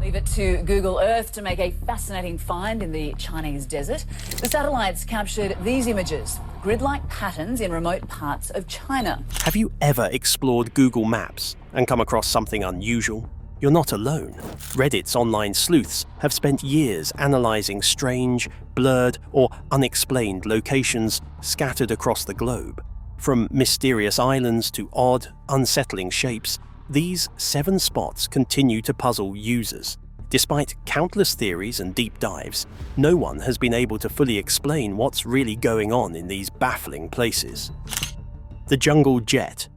Leave it to Google Earth to make a fascinating find in the Chinese desert. The satellites captured these images, grid-like patterns in remote parts of China. Have you ever explored Google Maps and come across something unusual? You're not alone. Reddit's online sleuths have spent years analyzing strange, blurred, or unexplained locations scattered across the globe. From mysterious islands to odd, unsettling shapes, these 7 spots continue to puzzle users. Despite countless theories and deep dives, no one has been able to fully explain what's really going on in these baffling places. The jungle jet.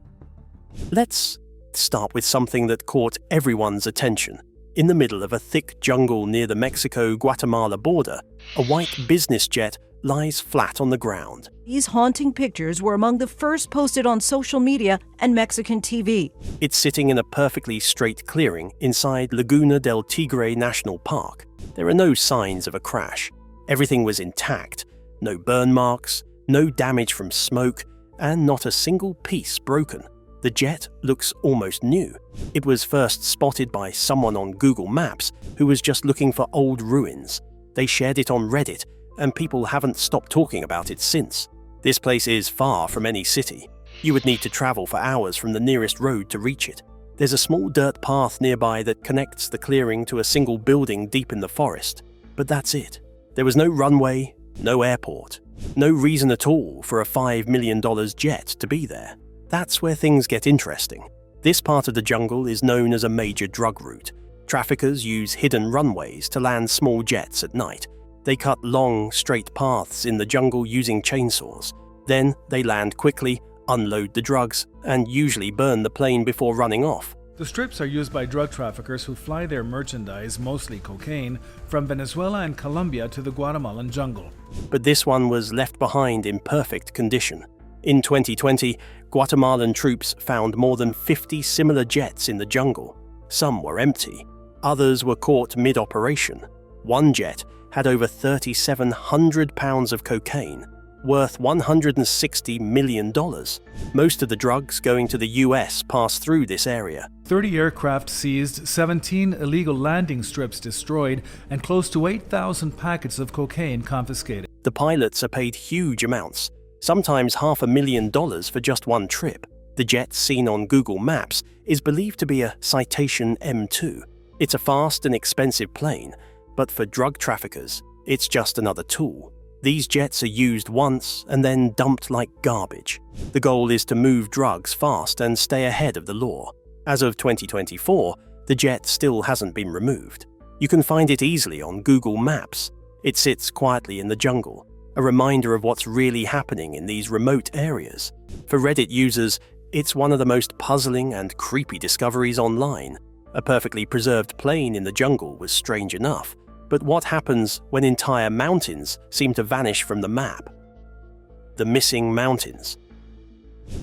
Let's start with something that caught everyone's attention. In the middle of a thick jungle near the Mexico-Guatemala border, a white business jet lies flat on the ground. These haunting pictures were among the first posted on social media and Mexican TV. It's sitting in a perfectly straight clearing inside Laguna del Tigre National Park. There are no signs of a crash. Everything was intact. No burn marks, no damage from smoke, and not a single piece broken. The jet looks almost new. It was first spotted by someone on Google Maps who was just looking for old ruins. They shared it on Reddit, and people haven't stopped talking about it since. This place is far from any city. You would need to travel for hours from the nearest road to reach it. There's a small dirt path nearby that connects the clearing to a single building deep in the forest. But that's it. There was no runway, no airport, no reason at all for a $5 million jet to be there. That's where things get interesting. This part of the jungle is known as a major drug route. Traffickers use hidden runways to land small jets at night. They cut long, straight paths in the jungle using chainsaws. Then they land quickly, unload the drugs, and usually burn the plane before running off. The strips are used by drug traffickers who fly their merchandise, mostly cocaine, from Venezuela and Colombia to the Guatemalan jungle. But this one was left behind in perfect condition. In 2020, Guatemalan troops found more than 50 similar jets in the jungle. Some were empty. Others were caught mid-operation. One jet had over 3,700 pounds of cocaine, worth $160 million. Most of the drugs going to the US pass through this area. 30 aircraft seized, 17 illegal landing strips destroyed, and close to 8,000 packets of cocaine confiscated. The pilots are paid huge amounts, sometimes $500,000 for just one trip. The jet seen on Google Maps is believed to be a Citation M2. It's a fast and expensive plane, but for drug traffickers, it's just another tool. These jets are used once and then dumped like garbage. The goal is to move drugs fast and stay ahead of the law. As of 2024, the jet still hasn't been removed. You can find it easily on Google Maps. It sits quietly in the jungle, a reminder of what's really happening in these remote areas. For Reddit users, it's one of the most puzzling and creepy discoveries online. A perfectly preserved plane in the jungle was strange enough, but what happens when entire mountains seem to vanish from the map? The missing mountains.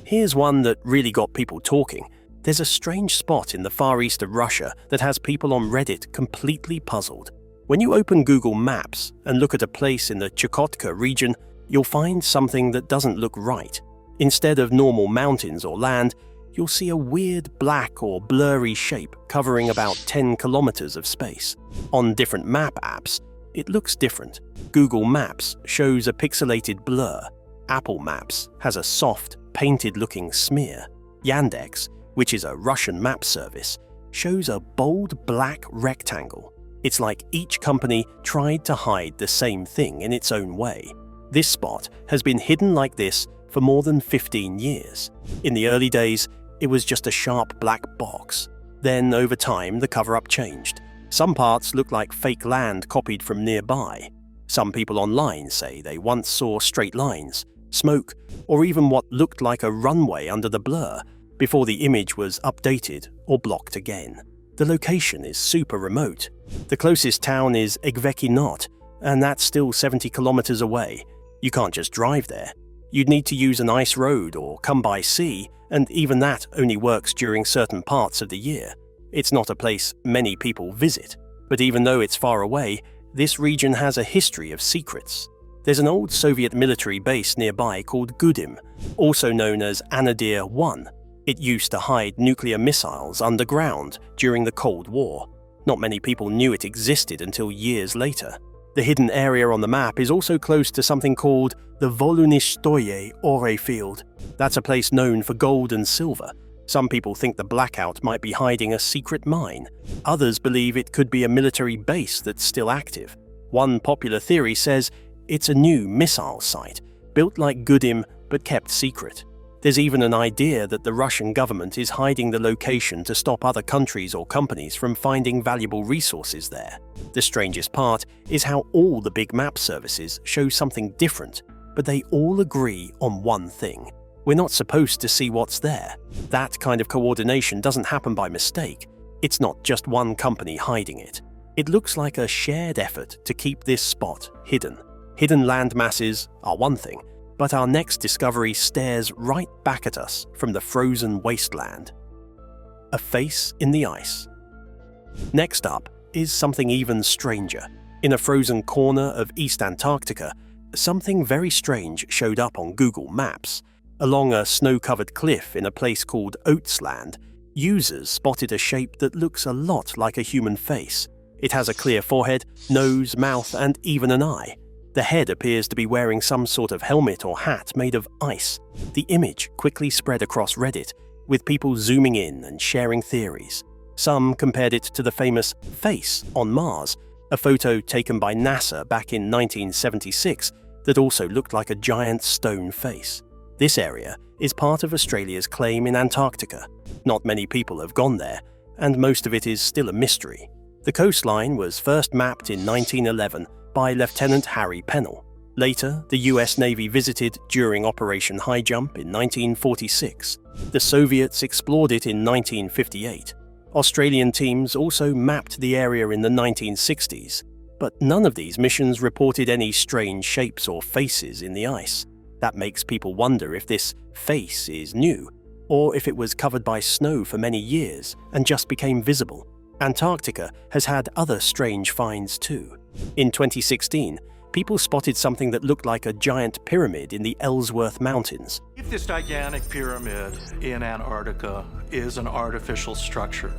Here's one that really got people talking. There's a strange spot in the far east of Russia that has people on Reddit completely puzzled. When you open Google Maps and look at a place in the Kamchatka region, you'll find something that doesn't look right. Instead of normal mountains or land, you'll see a weird black or blurry shape covering about 10 kilometers of space. On different map apps, it looks different. Google Maps shows a pixelated blur. Apple Maps has a soft, painted-looking smear. Yandex, which is a Russian map service, shows a bold black rectangle. It's like each company tried to hide the same thing in its own way. This spot has been hidden like this for more than 15 years. In the early days, it was just a sharp black box. Then, over time, the cover-up changed. Some parts look like fake land copied from nearby. Some people online say they once saw straight lines, smoke, or even what looked like a runway under the blur before the image was updated or blocked again. The location is super remote. The closest town is Ekvekinot, and that's still 70 kilometers away. You can't just drive there. You'd need to use an ice road or come by sea, and even that only works during certain parts of the year. It's not a place many people visit. But even though it's far away, this region has a history of secrets. There's an old Soviet military base nearby called Gudim, also known as Anadyr 1. It used to hide nuclear missiles underground during the Cold War. Not many people knew it existed until years later. The hidden area on the map is also close to something called the Volunistoye ore field. That's a place known for gold and silver. Some people think the blackout might be hiding a secret mine. Others believe it could be a military base that's still active. One popular theory says it's a new missile site, built like Gudim but kept secret. There's even an idea that the Russian government is hiding the location to stop other countries or companies from finding valuable resources there. The strangest part is how all the big map services show something different, but they all agree on one thing. We're not supposed to see what's there. That kind of coordination doesn't happen by mistake. It's not just one company hiding it. It looks like a shared effort to keep this spot hidden. Hidden land masses are one thing, but our next discovery stares right back at us from the frozen wasteland. A face in the ice. Next up is something even stranger. In a frozen corner of East Antarctica, something very strange showed up on Google Maps. Along a snow-covered cliff in a place called Oatsland, users spotted a shape that looks a lot like a human face. It has a clear forehead, nose, mouth, and even an eye. The head appears to be wearing some sort of helmet or hat made of ice. The image quickly spread across Reddit, with people zooming in and sharing theories. Some compared it to the famous face on Mars, a photo taken by NASA back in 1976 that also looked like a giant stone face. This area is part of Australia's claim in Antarctica. Not many people have gone there, and most of it is still a mystery. The coastline was first mapped in 1911 by Lieutenant Harry Pennell. Later, the US Navy visited during Operation High Jump in 1946. The Soviets explored it in 1958. Australian teams also mapped the area in the 1960s, but none of these missions reported any strange shapes or faces in the ice. That makes people wonder if this face is new, or if it was covered by snow for many years and just became visible. Antarctica has had other strange finds too. In 2016, people spotted something that looked like a giant pyramid in the Ellsworth Mountains. If this gigantic pyramid in Antarctica is an artificial structure.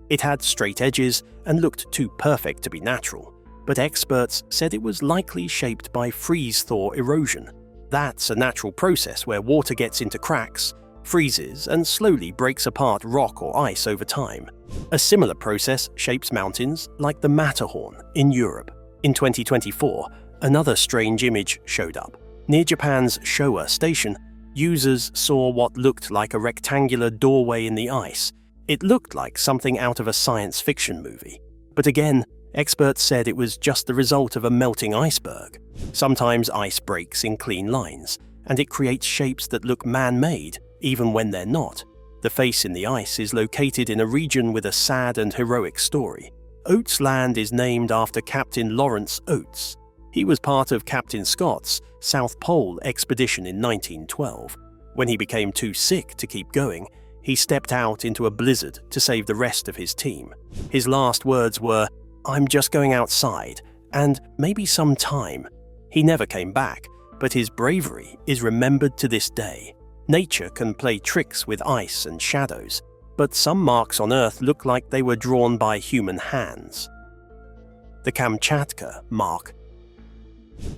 It had straight edges and looked too perfect to be natural, but experts said it was likely shaped by freeze-thaw erosion. That's a natural process where water gets into cracks, freezes, and slowly breaks apart rock or ice over time. A similar process shapes mountains like the Matterhorn in Europe. In 2024, another strange image showed up. Near Japan's Showa station, users saw what looked like a rectangular doorway in the ice. It looked like something out of a science fiction movie. But again, experts said it was just the result of a melting iceberg. Sometimes ice breaks in clean lines, and it creates shapes that look man-made, even when they're not. The face in the ice is located in a region with a sad and heroic story. Oates Land is named after Captain Lawrence Oates. He was part of Captain Scott's South Pole expedition in 1912. When he became too sick to keep going, he stepped out into a blizzard to save the rest of his team. His last words were, "I'm just going outside, and maybe some time." He never came back, but his bravery is remembered to this day. Nature can play tricks with ice and shadows, but some marks on Earth look like they were drawn by human hands. The Kamchatka mark.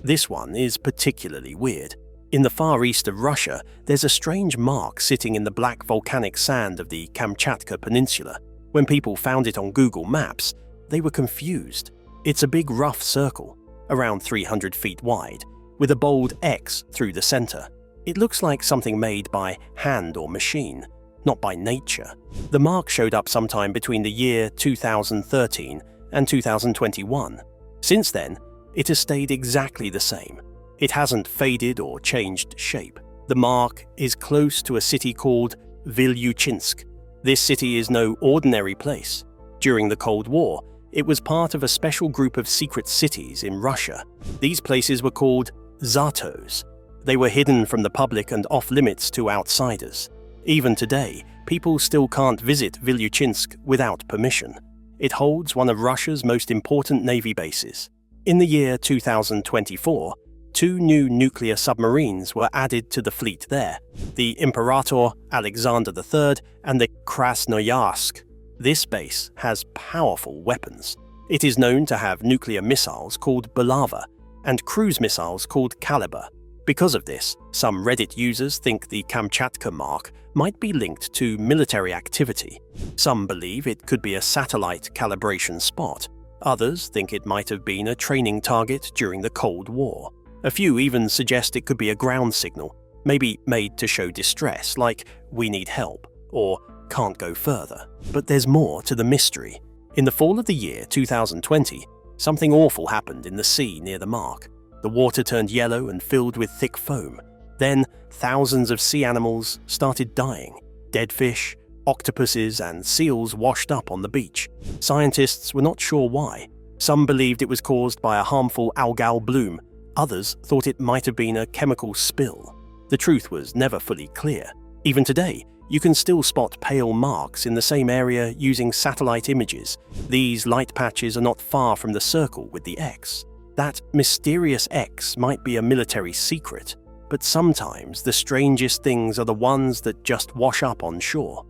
This one is particularly weird. In the far east of Russia, there's a strange mark sitting in the black volcanic sand of the Kamchatka Peninsula. When people found it on Google Maps, they were confused. It's a big rough circle, around 300 feet wide, with a bold X through the center. It looks like something made by hand or machine, not by nature. The mark showed up sometime between the year 2013 and 2021. Since then, it has stayed exactly the same. It hasn't faded or changed shape. The mark is close to a city called Vilyuchinsk. This city is no ordinary place. During the Cold War, it was part of a special group of secret cities in Russia. These places were called Zartos. They were hidden from the public and off-limits to outsiders. Even today, people still can't visit Vilyuchinsk without permission. It holds one of Russia's most important navy bases. In the year 2024, 2 new nuclear submarines were added to the fleet there, the Imperator Alexander III and the Krasnoyarsk. This base has powerful weapons. It is known to have nuclear missiles called Bulava and cruise missiles called Caliber. Because of this, some Reddit users think the Kamchatka mark might be linked to military activity. Some believe it could be a satellite calibration spot. Others think it might have been a training target during the Cold War. A few even suggest it could be a ground signal, maybe made to show distress, like "we need help" or "can't go further." But there's more to the mystery. In the fall of the year 2020, something awful happened in the sea near the mark. The water turned yellow and filled with thick foam. Then, thousands of sea animals started dying. Dead fish, octopuses, and seals washed up on the beach. Scientists were not sure why. Some believed it was caused by a harmful algal bloom. Others thought it might have been a chemical spill. The truth was never fully clear. Even today, you can still spot pale marks in the same area using satellite images. These light patches are not far from the circle with the X. That mysterious X might be a military secret, but sometimes the strangest things are the ones that just wash up on shore.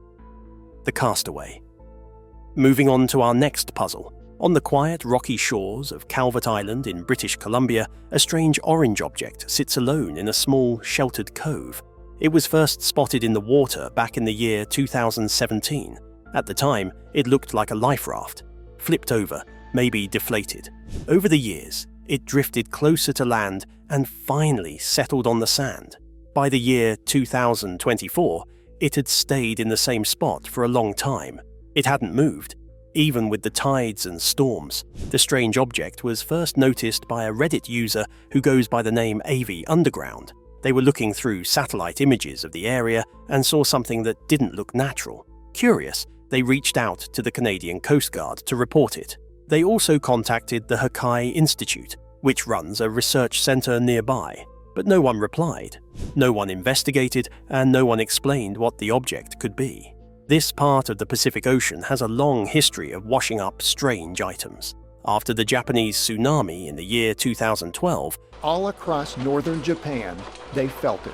The castaway. Moving on to our next puzzle. On the quiet, rocky shores of Calvert Island in British Columbia, a strange orange object sits alone in a small, sheltered cove. It was first spotted in the water back in the year 2017. At the time, it looked like a life raft, flipped over, maybe deflated. Over the years, it drifted closer to land and finally settled on the sand. By the year 2024, it had stayed in the same spot for a long time. It hadn't moved, even with the tides and storms. The strange object was first noticed by a Reddit user who goes by the name AV Underground. They were looking through satellite images of the area and saw something that didn't look natural. Curious, they reached out to the Canadian Coast Guard to report it. They also contacted the Hakai Institute, which runs a research center nearby, but no one replied. No one investigated, and no one explained what the object could be. This part of the Pacific Ocean has a long history of washing up strange items. After the Japanese tsunami in the year 2012, all across northern Japan, they felt it.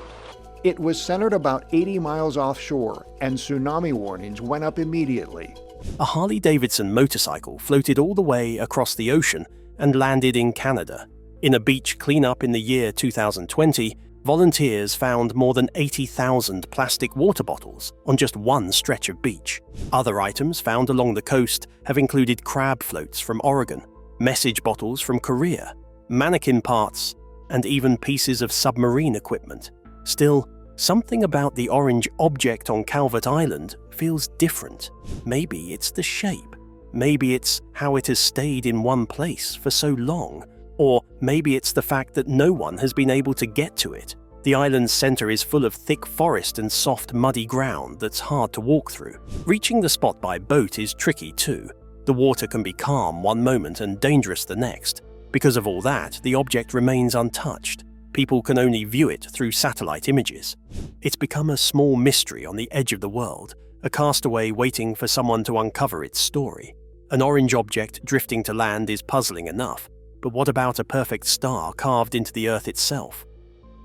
It was centered about 80 miles offshore, and tsunami warnings went up immediately. a Harley-Davidson motorcycle floated all the way across the ocean and landed in Canada. In a beach cleanup in the year 2020, volunteers found more than 80,000 plastic water bottles on just one stretch of beach. Other items found along the coast have included crab floats from Oregon, message bottles from Korea, mannequin parts, and even pieces of submarine equipment. Still, something about the orange object on Calvert Island feels different. Maybe it's the shape. Maybe it's how it has stayed in one place for so long. Or maybe it's the fact that no one has been able to get to it. The island's center is full of thick forest and soft, muddy ground that's hard to walk through. Reaching the spot by boat is tricky too. The water can be calm one moment and dangerous the next. Because of all that, the object remains untouched. People can only view it through satellite images. It's become a small mystery on the edge of the world, a castaway waiting for someone to uncover its story. An orange object drifting to land is puzzling enough, but what about a perfect star carved into the earth itself?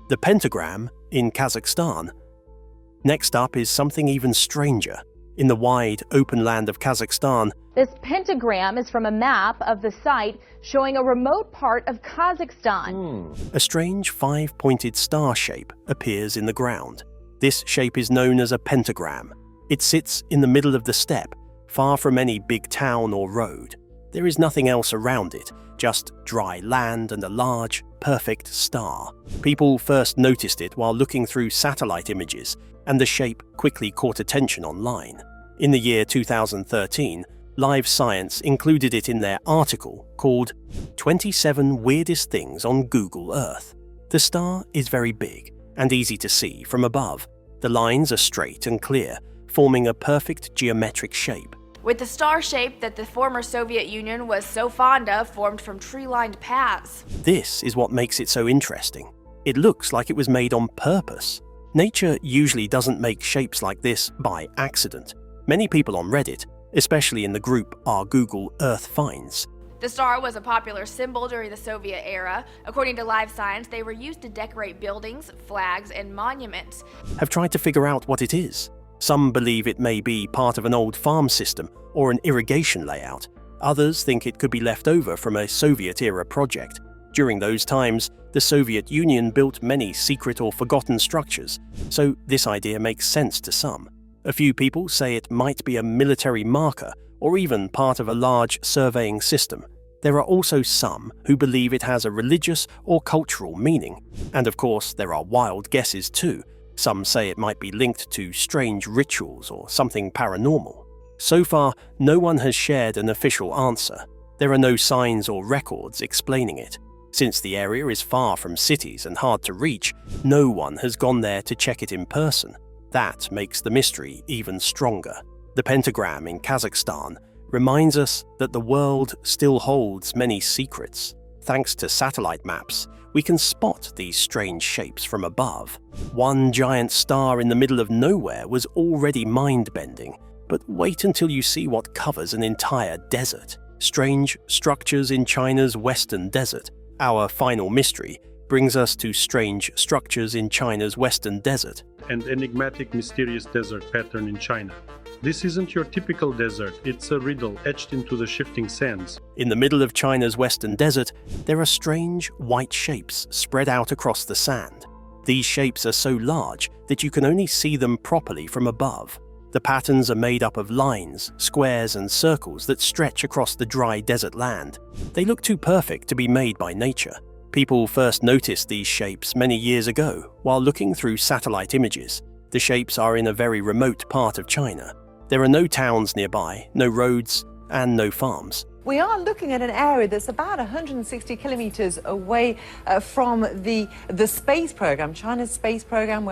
The pentagram in Kazakhstan. Next up is something even stranger. In the wide, open land of Kazakhstan, this pentagram is from a map of the site showing a remote part of Kazakhstan. A strange five-pointed star shape appears in the ground. This shape is known as a pentagram. It sits in the middle of the steppe, far from any big town or road. There is nothing else around it, just dry land and a large, perfect star. People first noticed it while looking through satellite images, and the shape quickly caught attention online. In the year 2013, Live Science included it in their article called 27 Weirdest Things on Google Earth. The star is very big and easy to see from above. The lines are straight and clear, forming a perfect geometric shape. With the star shape that the former Soviet Union was so fond of formed from tree-lined paths. This is what makes it so interesting. It looks like it was made on purpose. Nature usually doesn't make shapes like this by accident. Many people on Reddit, especially in the group Our Google Earth Finds, the star was a popular symbol during the Soviet era. According to Live Science, they were used to decorate buildings, flags, and monuments. have tried to figure out what it is. Some believe it may be part of an old farm system or an irrigation layout. Others think it could be left over from a Soviet-era project. During those times, the Soviet Union built many secret or forgotten structures, so this idea makes sense to some. A few people say it might be a military marker or even part of a large surveying system. There are also some who believe it has a religious or cultural meaning. And of course, there are wild guesses too. Some say it might be linked to strange rituals or something paranormal. So far, no one has shared an official answer. There are no signs or records explaining it. Since the area is far from cities and hard to reach, no one has gone there to check it in person. That makes the mystery even stronger. The pentagram in Kazakhstan reminds us that the world still holds many secrets. Thanks to satellite maps, we can spot these strange shapes from above. One giant star in the middle of nowhere was already mind-bending, but wait until you see what covers an entire desert. Strange structures in China's western desert. Our final mystery brings us to strange structures in China's western desert. And enigmatic, mysterious desert pattern in China. This isn't your typical desert, it's a riddle etched into the shifting sands. In the middle of China's western desert, there are strange white shapes spread out across the sand. These shapes are so large that you can only see them properly from above. The patterns are made up of lines, squares, and circles that stretch across the dry desert land. They look too perfect to be made by nature. People first noticed these shapes many years ago while looking through satellite images. The shapes are in a very remote part of China. There are no towns nearby, no roads, and no farms. We are looking at an area that's about 160 kilometers away from the space program, China's space program.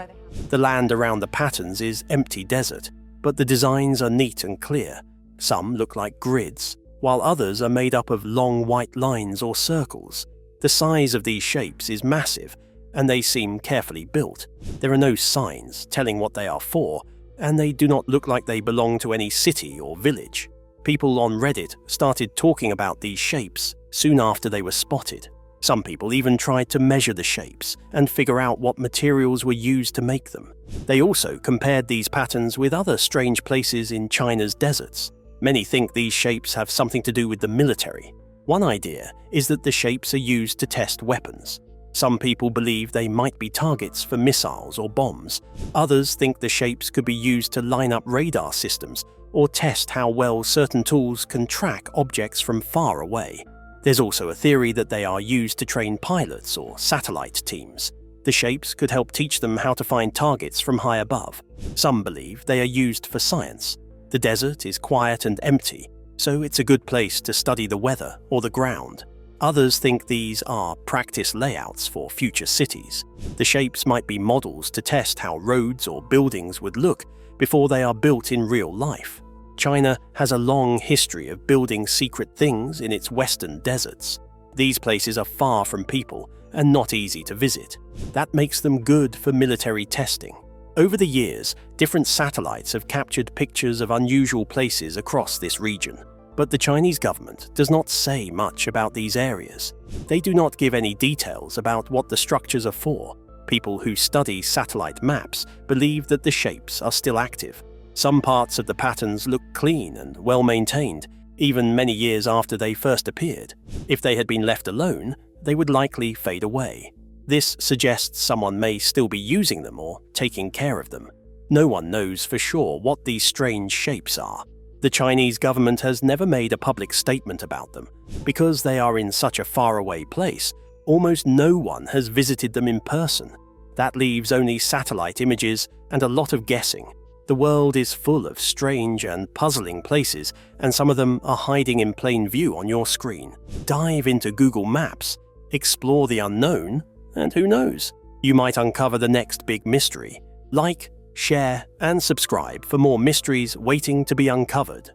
The land around the patterns is empty desert, but the designs are neat and clear. Some look like grids, while others are made up of long white lines or circles. The size of these shapes is massive, and they seem carefully built. There are no signs telling what they are for, and they do not look like they belong to any city or village. People on Reddit started talking about these shapes soon after they were spotted. Some people even tried to measure the shapes and figure out what materials were used to make them. They also compared these patterns with other strange places in China's deserts. Many think these shapes have something to do with the military. One idea is that the shapes are used to test weapons. Some people believe they might be targets for missiles or bombs. Others think the shapes could be used to line up radar systems or test how well certain tools can track objects from far away. There's also a theory that they are used to train pilots or satellite teams. The shapes could help teach them how to find targets from high above. Some believe they are used for science. The desert is quiet and empty, so it's a good place to study the weather or the ground. Others think these are practice layouts for future cities. The shapes might be models to test how roads or buildings would look before they are built in real life. China has a long history of building secret things in its western deserts. These places are far from people and not easy to visit. That makes them good for military testing. Over the years, different satellites have captured pictures of unusual places across this region. But the Chinese government does not say much about these areas. They do not give any details about what the structures are for. People who study satellite maps believe that the shapes are still active. Some parts of the patterns look clean and well maintained, even many years after they first appeared. If they had been left alone, they would likely fade away. This suggests someone may still be using them or taking care of them. No one knows for sure what these strange shapes are. The Chinese government has never made a public statement about them. Because they are in such a faraway place, almost no one has visited them in person. That leaves only satellite images and a lot of guessing. The world is full of strange and puzzling places, and some of them are hiding in plain view on your screen. Dive into Google Maps, explore the unknown, and who knows, you might uncover the next big mystery. Like, share, and subscribe for more mysteries waiting to be uncovered.